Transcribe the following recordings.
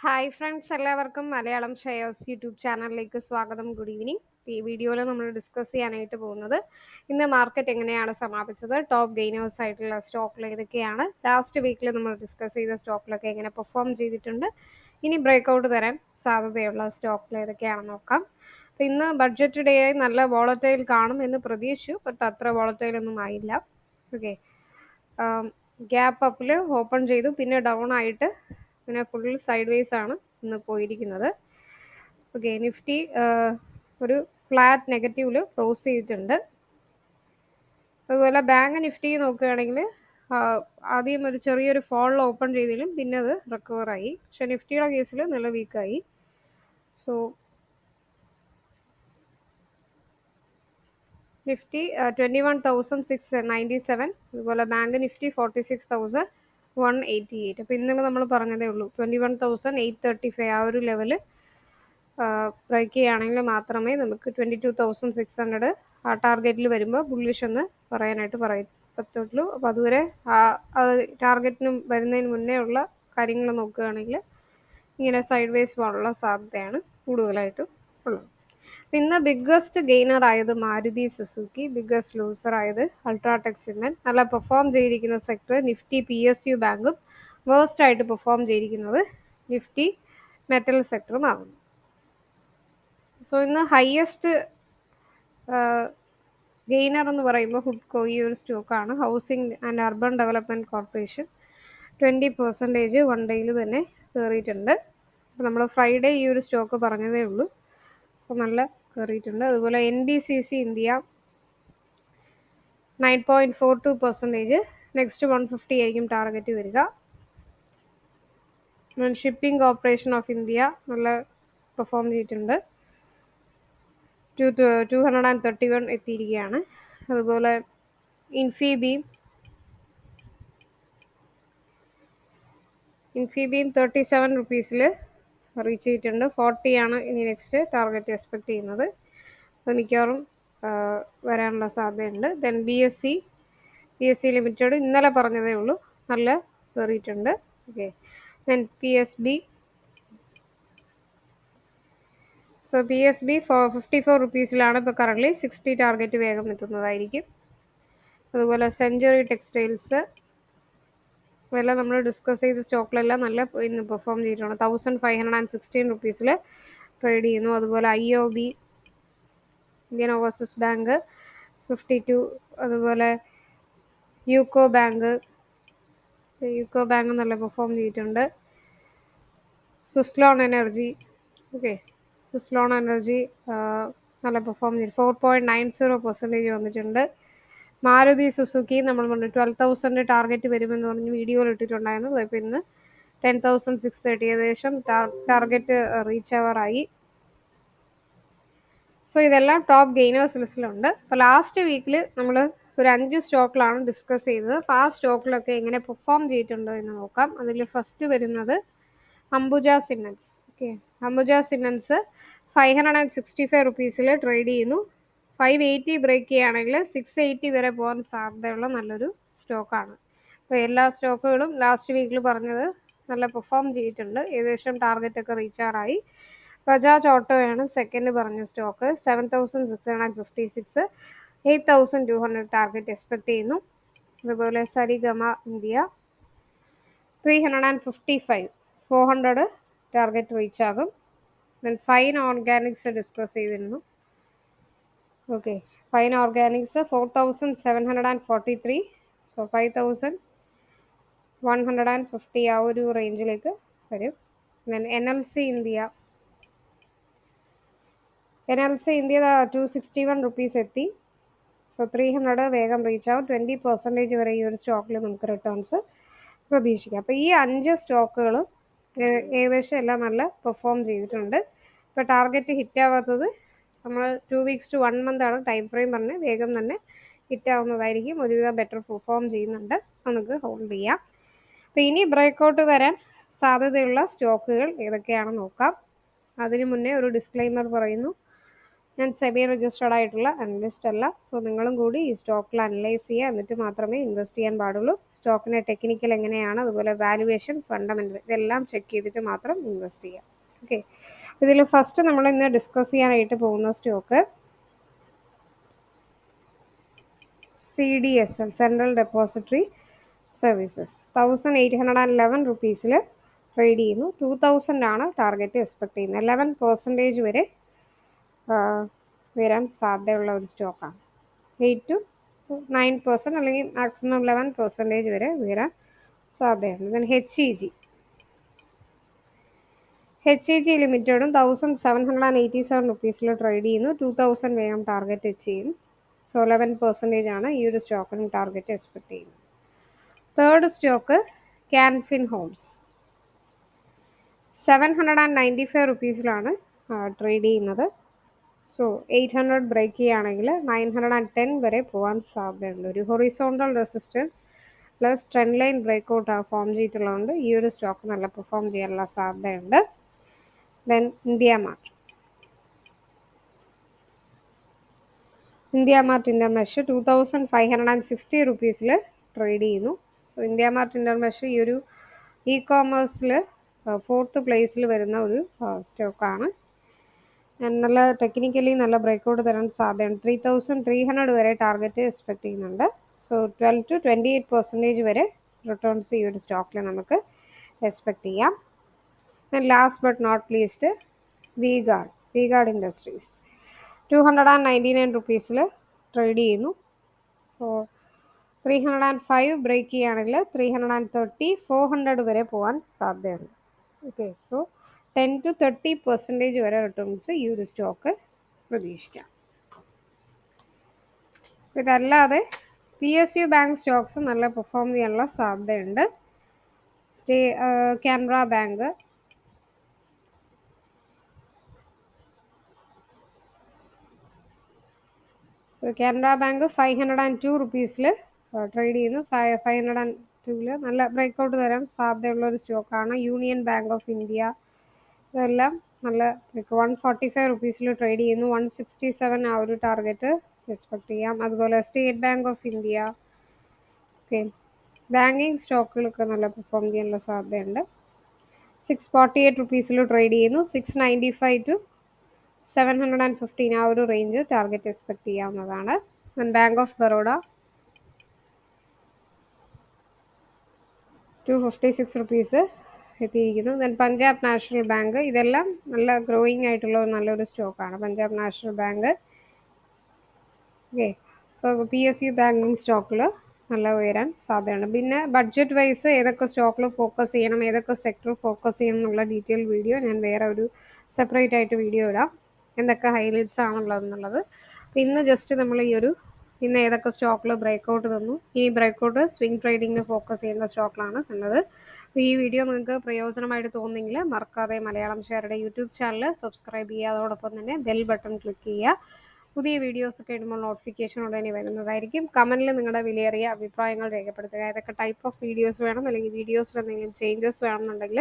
Hi friends, എല്ലാവർക്കും Malayalam shares YouTube ചാനലിലേക്ക് സ്വാഗതം. Good evening. ഈ വീഡിയോയിൽ നമ്മൾ ഡിസ്കസ് ചെയ്യാനായിട്ട് പോകുന്നത് ഇന്ന് മാർക്കറ്റ് എങ്ങനെയാണ് സമാപിച്ചത്, ടോപ്പ് ഗെയിനേഴ്സ് ആയിട്ടുള്ള സ്റ്റോക്കിൽ ഏതൊക്കെയാണ്, ലാസ്റ്റ് വീക്കിൽ നമ്മൾ ഡിസ്കസ് ചെയ്ത സ്റ്റോക്കിലൊക്കെ എങ്ങനെ പെർഫോം ചെയ്തിട്ടുണ്ട്, ഇനി ബ്രേക്ക്ഔട്ട് തരാൻ സാധ്യതയുള്ള സ്റ്റോക്കിൽ ഏതൊക്കെയാണെന്ന് നോക്കാം. അപ്പോൾ ഇന്ന് ബഡ്ജറ്റ് ഡേ ആയി നല്ല വോളറ്റൈൽ കാണും എന്ന് പ്രതീക്ഷിച്ചു, ബട്ട് അത്ര വോളറ്റൈൽ ഒന്നും ആയില്ല. ഓക്കെ, ഗ്യാപ്പ് അപ്പിൽ ഓപ്പൺ ചെയ്തു, പിന്നെ ഡൗൺ ആയിട്ട് പിന്നെ ഫുൾ സൈഡ് വേസ് ആണ് ഇന്ന് പോയിരിക്കുന്നത്. ഓക്കെ, നിഫ്റ്റി ഒരു ഫ്ലാറ്റ് നെഗറ്റീവിൽ ക്ലോസ് ചെയ്തിട്ടുണ്ട്. അതുപോലെ ബാങ്ക് നിഫ്റ്റി നോക്കുകയാണെങ്കിൽ ആദ്യം ഒരു ചെറിയൊരു ഫോളിൽ ഓപ്പൺ ചെയ്തെങ്കിലും പിന്നെ അത് റിക്കവർ ആയി. പക്ഷെ നിഫ്റ്റിയുടെ കേസിൽ നല്ല വീക്കായി. സോ നിഫ്റ്റി 21,697, അതുപോലെ ബാങ്ക് നിഫ്റ്റി 46,188. അപ്പോൾ ഇന്നലെ നമ്മൾ പറഞ്ഞതേ ഉള്ളൂ 21,835 ആ ഒരു ലെവല് ബ്രേക്ക് ചെയ്യുകയാണെങ്കിൽ മാത്രമേ നമുക്ക് 22,600 ആ ടാർഗറ്റിൽ വരുമ്പോൾ ബുള്ളിഷ് എന്ന് പറയാനായിട്ട് പറ്റുള്ളൂ. അപ്പോൾ അതുവരെ ടാർഗറ്റിന് വരുന്നതിന് മുന്നേ ഉള്ള കാര്യങ്ങൾ നോക്കുകയാണെങ്കിൽ ഇങ്ങനെ സൈഡ് വേസ് പോകാനുള്ള സാധ്യതയാണ് കൂടുതലായിട്ടും ഉള്ളത്. ഇന്ന് ബിഗ്ഗസ്റ്റ് ഗെയിനർ ആയത് മാരുതി സുസുക്കി, ബിഗ്ഗസ്റ്റ് ലൂസർ ആയത് അൾട്രാടെക് സിമെന്റ്. നല്ല പെർഫോം ചെയ്തിരിക്കുന്ന സെക്ടർ നിഫ്റ്റി PSU ബാങ്കും, വേഴ്സ്റ്റ് ആയിട്ട് പെർഫോം ചെയ്തിരിക്കുന്നത് നിഫ്റ്റി മെറ്റൽ സെക്ടറും ആകുന്നു. സോ ഇന്ന് ഹയസ്റ്റ് ഗെയിനർ എന്ന് പറയുമ്പോൾ ഹുഡ്കോ ഈ ഒരു സ്റ്റോക്കാണ്. Housing and urban development corporation 20% one ഡേയിൽ തന്നെ കയറിയിട്ടുണ്ട്. അപ്പോൾ നമ്മൾ ഫ്രൈഡേ ഈ ഒരു സ്റ്റോക്ക് പറഞ്ഞതേ ഉള്ളൂ. അപ്പോൾ നല്ല കയറിയിട്ടുണ്ട്. അതുപോലെ NBCC ഇന്ത്യ 9.42%. നെക്സ്റ്റ് 150 ആയിരിക്കും ടാർഗറ്റ് വരിക. ഷിപ്പിംഗ് കോർപ്പറേഷൻ ഓഫ് ഇന്ത്യ നല്ല പെർഫോം ചെയ്തിട്ടുണ്ട്, 231 എത്തിയിരിക്കുകയാണ്. അതുപോലെ ഇൻഫിബീം 37 റുപ്പീസിൽ റീച്ച് ചെയ്തിട്ടുണ്ട്. 40 ആണ് ഇനി നെക്സ്റ്റ് ടാർഗറ്റ് എക്സ്പെക്ട് ചെയ്യുന്നത്. അത് മിക്കവാറും വരാനുള്ള സാധ്യതയുണ്ട്. ദെൻ BSE ലിമിറ്റഡ് ഇന്നലെ പറഞ്ഞതേ ഉള്ളൂ, നല്ല കയറിയിട്ടുണ്ട്. ഓക്കെ, ദെൻ PSB 54 റുപ്പീസിലാണ് ഇപ്പോൾ കറണ്ട്ലി. 60 ടാർഗറ്റ് വേഗം എത്തുന്നതായിരിക്കും. അതുപോലെ സെഞ്ച്വറി ടെക്സ്റ്റൈൽസ്, അതെല്ലാം നമ്മൾ ഡിസ്കസ് ചെയ്ത സ്റ്റോക്കിലെല്ലാം നല്ല ഇന്ന് പെർഫോം ചെയ്തിട്ടുണ്ട്. 1516 റുപ്പീസിൽ ട്രേഡ് ചെയ്യുന്നു. അതുപോലെ IOB ഇന്ത്യൻ ഓവർസീസ് ബാങ്ക് 52. അതുപോലെ യൂക്കോ ബാങ്ക് നല്ല പെർഫോം ചെയ്തിട്ടുണ്ട്. സുസ്ലോൺ എനർജി നല്ല പെർഫോം ചെയ്തു, 4.90% വന്നിട്ടുണ്ട്. മാരുതി സുസുക്കി നമ്മൾ പറഞ്ഞു 12,000 ടാർഗറ്റ് വരുമെന്ന് പറഞ്ഞ് വീഡിയോയിൽ ഇട്ടിട്ടുണ്ടായിരുന്നു. ഇപ്പോൾ ഇന്ന് 10,630 ഏകദേശം ടാർഗറ്റ് റീച്ച് ആവാറായി. സോ ഇതെല്ലാം ടോപ്പ് ഗെയിനേഴ്സ് ലിസ്റ്റിലുണ്ട്. അപ്പോൾ ലാസ്റ്റ് വീക്കിൽ നമ്മൾ ഒരു 5 സ്റ്റോക്കിലാണ് ഡിസ്കസ് ചെയ്തത്. അപ്പോൾ ആ സ്റ്റോക്കിലൊക്കെ എങ്ങനെ പെർഫോം ചെയ്തിട്ടുണ്ടോ എന്ന് നോക്കാം. അതിൽ ഫസ്റ്റ് വരുന്നത് Ambuja cements. Okay, Ambuja cements 565 റുപ്പീസിൽ ട്രേഡ് ചെയ്യുന്നു. 580 ബ്രേക്ക് ചെയ്യുകയാണെങ്കിൽ 680 വരെ പോകാൻ സാധ്യതയുള്ള നല്ലൊരു സ്റ്റോക്കാണ്. അപ്പോൾ എല്ലാ സ്റ്റോക്കുകളും ലാസ്റ്റ് വീക്കിൽ പറഞ്ഞത് നല്ല പെർഫോം ചെയ്തിട്ടുണ്ട്, ഏകദേശം ടാർഗറ്റൊക്കെ റീച്ചാറായി. ബജാജ് ഓട്ടോയാണ് സെക്കൻഡ് പറഞ്ഞ സ്റ്റോക്ക്, 7,656, 8,200 ടാർഗറ്റ് എക്സ്പെക്ട് ചെയ്യുന്നു. അതുപോലെ സരിഗമ ഇന്ത്യ 355, 400 ടാർഗറ്റ് റീച്ച് ആകും. ദെൻ ഫൈൻ ഓർഗാനിക്സ് ഡിസ്കസ് ചെയ്തിരുന്നു. ഓക്കെ, ഫൈൻ ഓർഗാനിക്സ് 4,743, സോ 5,150 ആ ഒരു റേഞ്ചിലേക്ക് വരും. ദെൻ NLC ഇന്ത്യ 261 റുപ്പീസ് എത്തി. സോ 300 വേഗം റീച്ച് ആവും. 20% വരെ ഈ ഒരു സ്റ്റോക്കിൽ നമുക്ക് റിട്ടേൺസ് പ്രതീക്ഷിക്കാം. അപ്പോൾ ഈ 5 സ്റ്റോക്കുകളും ഏകദേശം എല്ലാം നല്ല പെർഫോം ചെയ്തിട്ടുണ്ട്. ഇപ്പോൾ ടാർഗറ്റ് ഹിറ്റ് ആവാത്തത് നമ്മൾ 2 വീക്സ് ടു 1 മന്ത് ആണ് ടൈം ഫ്രെയിം പറഞ്ഞത്, വേഗം തന്നെ ഹിറ്റ് ആവുന്നതായിരിക്കും. ഒരുവിധം ബെറ്റർ പെർഫോം ചെയ്യുന്നുണ്ട്, നമുക്ക് ഹോൾഡ് ചെയ്യാം. അപ്പോൾ ഇനി ബ്രേക്ക്ഔട്ട് തരാൻ സാധ്യതയുള്ള സ്റ്റോക്കുകൾ ഏതൊക്കെയാണെന്ന് നോക്കാം. അതിനു മുന്നേ ഒരു ഡിസ്ക്ലൈമർ പറയുന്നു, ഞാൻ സെബി രജിസ്റ്റേർഡ് ആയിട്ടുള്ള അനലിസ്റ്റ് അല്ല. സോ നിങ്ങളും കൂടി ഈ സ്റ്റോക്കിൽ അനലൈസ് ചെയ്യുക, എന്നിട്ട് മാത്രമേ ഇൻവെസ്റ്റ് ചെയ്യാൻ പാടുള്ളൂ. സ്റ്റോക്കിൻ്റെ ടെക്നിക്കൽ എങ്ങനെയാണ്, അതുപോലെ വാല്യുവേഷൻ, ഫണ്ടമെൻ്റൽ ഇതെല്ലാം ചെക്ക് ചെയ്തിട്ട് മാത്രം ഇൻവെസ്റ്റ് ചെയ്യാം. ഓക്കെ, ഇതിൽ ഫസ്റ്റ് നമ്മൾ ഇന്ന് ഡിസ്കസ് ചെയ്യാനായിട്ട് പോകുന്ന stock CDSL, central depository services. 1811 റുപ്പീസിൽ ട്രേഡ് ചെയ്യുന്നു. 2000 ആണ് ടാർഗറ്റ് എക്സ്പെക്ട് ചെയ്യുന്നത്. 11% വരെ വരാൻ സാധ്യതയുള്ള ഒരു സ്റ്റോക്കാണ്. 8 to 9% അല്ലെങ്കിൽ മാക്സിമം 11% വരെ വരാൻ സാധ്യതയുണ്ട്. ദെൻ HEG ലിമിറ്റഡും 1787 റുപ്പീസിൽ ട്രേഡ് ചെയ്യുന്നു. 2000 വേഗം ടാർഗറ്റ് ചെയ്യും. സോ 11% ആണ് ഈ ഒരു സ്റ്റോക്കിന് ടാർഗറ്റ് എക്സ്പെക്ട് ചെയ്യുന്നത്. Third stock Can Fin Homes. 795 റുപ്പീസിലാണ് ട്രേഡ് ചെയ്യുന്നത്. സോ 800 ബ്രേക്ക് ചെയ്യുകയാണെങ്കിൽ 910 വരെ പോകാൻ സാധ്യതയുണ്ട്. ഒരു horizontal resistance plus trend line break out form ചെയ്തിട്ടുള്ളതുകൊണ്ട് ഈ ഒരു സ്റ്റോക്ക് നല്ല പെർഫോം ചെയ്യാനുള്ള സാധ്യതയുണ്ട്. ദെൻ ഇന്ത്യ മാർട്ട് ഇന്റർമെഷ് 2560 റുപ്പീസിൽ ട്രേഡ് ചെയ്യുന്നു. സോ ഇന്ത്യ മാർട്ട് ഇന്റർമെഷ് ഈ ഒരു ഇ-കോമേഴ്സിൽ 4th പ്ലേസിൽ വരുന്ന ഒരു സ്റ്റോക്കാണ്. നല്ല ടെക്നിക്കലി നല്ല ബ്രേക്ക്ഔട്ട് തരാൻ സാധ്യതയുണ്ട്. 3300 വരെ ടാർഗറ്റ് എക്സ്പെക്ട് ചെയ്യുന്നുണ്ട്. സോ 12 to 28% വരെ റിട്ടേൺസ് ഈ ഒരു സ്റ്റോക്കിൽ നമുക്ക് എക്സ്പെക്ട് ചെയ്യാം. Last but not least V Guard Industries 299 റുപ്പീസിൽ ട്രേഡ് ചെയ്യുന്നു. സോ 305 ബ്രേക്ക് ചെയ്യുകയാണെങ്കിൽ 330, 400 വരെ പോകാൻ സാധ്യതയുണ്ട്. ഓക്കെ, സോ 10 to 30% വരെ റിട്ടേൺസ് ഈ ഒരു സ്റ്റോക്ക് പ്രതീക്ഷിക്കാം. ഇതല്ലാതെ PSU ബാങ്ക് സ്റ്റോക്സ് നല്ല പെർഫോം ചെയ്യാനുള്ള സാധ്യതയുണ്ട്. കാനറ ബാങ്ക് കാനറ ബാങ്ക് 502 റുപ്പീസിൽ ട്രേഡ് ചെയ്യുന്നു. 502 നല്ല ബ്രേക്ക്ഔട്ട് തരാൻ സാധ്യതയുള്ള ഒരു സ്റ്റോക്കാണ്. യൂണിയൻ ബാങ്ക് ഓഫ് ഇന്ത്യ ഇതെല്ലാം നല്ല 145 റുപ്പീസിൽ ട്രേഡ് ചെയ്യുന്നു. 167 ആ ഒരു ടാർഗറ്റ് എക്സ്പെക്ട് ചെയ്യാം. അതുപോലെ State Bank of India. Okay, banking സ്റ്റോക്കുകളൊക്കെ നല്ല പെർഫോം ചെയ്യാനുള്ള സാധ്യതയുണ്ട്. 648 റുപ്പീസിൽ ട്രേഡ് ചെയ്യുന്നു. 695 to 715 ആ ഒരു റേഞ്ച് ടാർഗറ്റ് എക്സ്പെക്ട് ചെയ്യാവുന്നതാണ്. ബാങ്ക് ഓഫ് ബറോഡ 256 റുപ്പീസ് എത്തിയിരിക്കുന്നു. ദെൻ പഞ്ചാബ് നാഷണൽ ബാങ്ക്, ഇതെല്ലാം നല്ല ഗ്രോയിങ് ആയിട്ടുള്ള നല്ലൊരു സ്റ്റോക്കാണ് Punjab national bank. Okay, so PSU banking സ്റ്റോക്കിൽ നല്ല ഉയരാൻ സാധ്യതയുണ്ട്. പിന്നെ ബഡ്ജറ്റ് വൈസ് ഏതൊക്കെ സ്റ്റോക്കിൽ ഫോക്കസ് ചെയ്യണം, ഏതൊക്കെ സെക്ടർ ഫോക്കസ് ചെയ്യണം എന്നുള്ള ഡീറ്റെയിൽ വീഡിയോ ഞാൻ വേറെ ഒരു സെപ്പറേറ്റ് ആയിട്ട് വീഡിയോ ഇടാം, എന്തൊക്കെ ഹൈലൈറ്റ്സ് ആണുള്ളതെന്നുള്ളത്. അപ്പോൾ ഇന്ന് ജസ്റ്റ് നമ്മൾ ഇന്ന് ഏതൊക്കെ സ്റ്റോക്കിൽ ബ്രേക്ക്ഔട്ട് തന്നു, ഈ ബ്രേക്ക്ഔട്ട് സ്വിംഗ് ട്രേഡിങ്ങിന് ഫോക്കസ് ചെയ്യുന്ന സ്റ്റോക്കിലാണ് തന്നത്. അപ്പോൾ ഈ വീഡിയോ നിങ്ങൾക്ക് പ്രയോജനമായിട്ട് തോന്നുന്നെങ്കിൽ മറക്കാതെ മലയാളം ഷെയറുടെ യൂട്യൂബ് ചാനൽ സബ്സ്ക്രൈബ് ചെയ്യുക. അതോടൊപ്പം തന്നെ ബെൽ ബട്ടൺ ക്ലിക്ക് ചെയ്യുക. പുതിയ വീഡിയോസൊക്കെ ഇടുമ്പോൾ നോട്ടിഫിക്കേഷൻ ഉടനെ വരുന്നതായിരിക്കും. കമൻറ്റിൽ നിങ്ങളുടെ വിലയേറിയ അഭിപ്രായങ്ങൾ രേഖപ്പെടുത്തുക. ഏതൊക്കെ ടൈപ്പ് ഓഫ് വീഡിയോസ് വേണം, അല്ലെങ്കിൽ വീഡിയോസിൽ എന്തെങ്കിലും ചേഞ്ചസ് വേണമെന്നുണ്ടെങ്കിൽ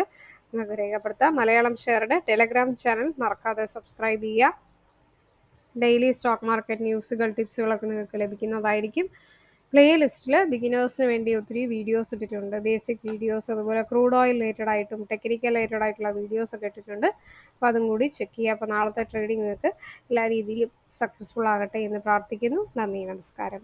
നിങ്ങൾക്ക് രേഖപ്പെടുത്താം. മലയാളം ഷെയറുടെ ടെലഗ്രാം ചാനൽ മറക്കാതെ സബ്സ്ക്രൈബ് ചെയ്യുക. ഡെയിലി സ്റ്റോക്ക് മാർക്കറ്റ് ന്യൂസുകൾ, ടിപ്സുകളൊക്കെ നിങ്ങൾക്ക് ലഭിക്കുന്നതായിരിക്കും. പ്ലേലിസ്റ്റിൽ ബിഗിനേഴ്സിന് വേണ്ടി ഒത്തിരി വീഡിയോസ് ഇട്ടിട്ടുണ്ട്. ബേസിക് വീഡിയോസ്, അതുപോലെ ക്രൂഡ് ഓയിൽ റിലേറ്റഡ് ആയിട്ടും ടെക്നിക്കൽ റിലേറ്റഡ് ആയിട്ടുള്ള വീഡിയോസ് ഒക്കെ ഇട്ടിട്ടുണ്ട്. അപ്പോൾ അതും കൂടി ചെക്ക് ചെയ്യുക. അപ്പോൾ നാളത്തെ ട്രേഡിംഗ് നിങ്ങൾക്ക് എല്ലാ രീതിയിലും സക്സസ്ഫുൾ ആകട്ടെ എന്ന് പ്രാർത്ഥിക്കുന്നു. നന്ദി, നമസ്കാരം.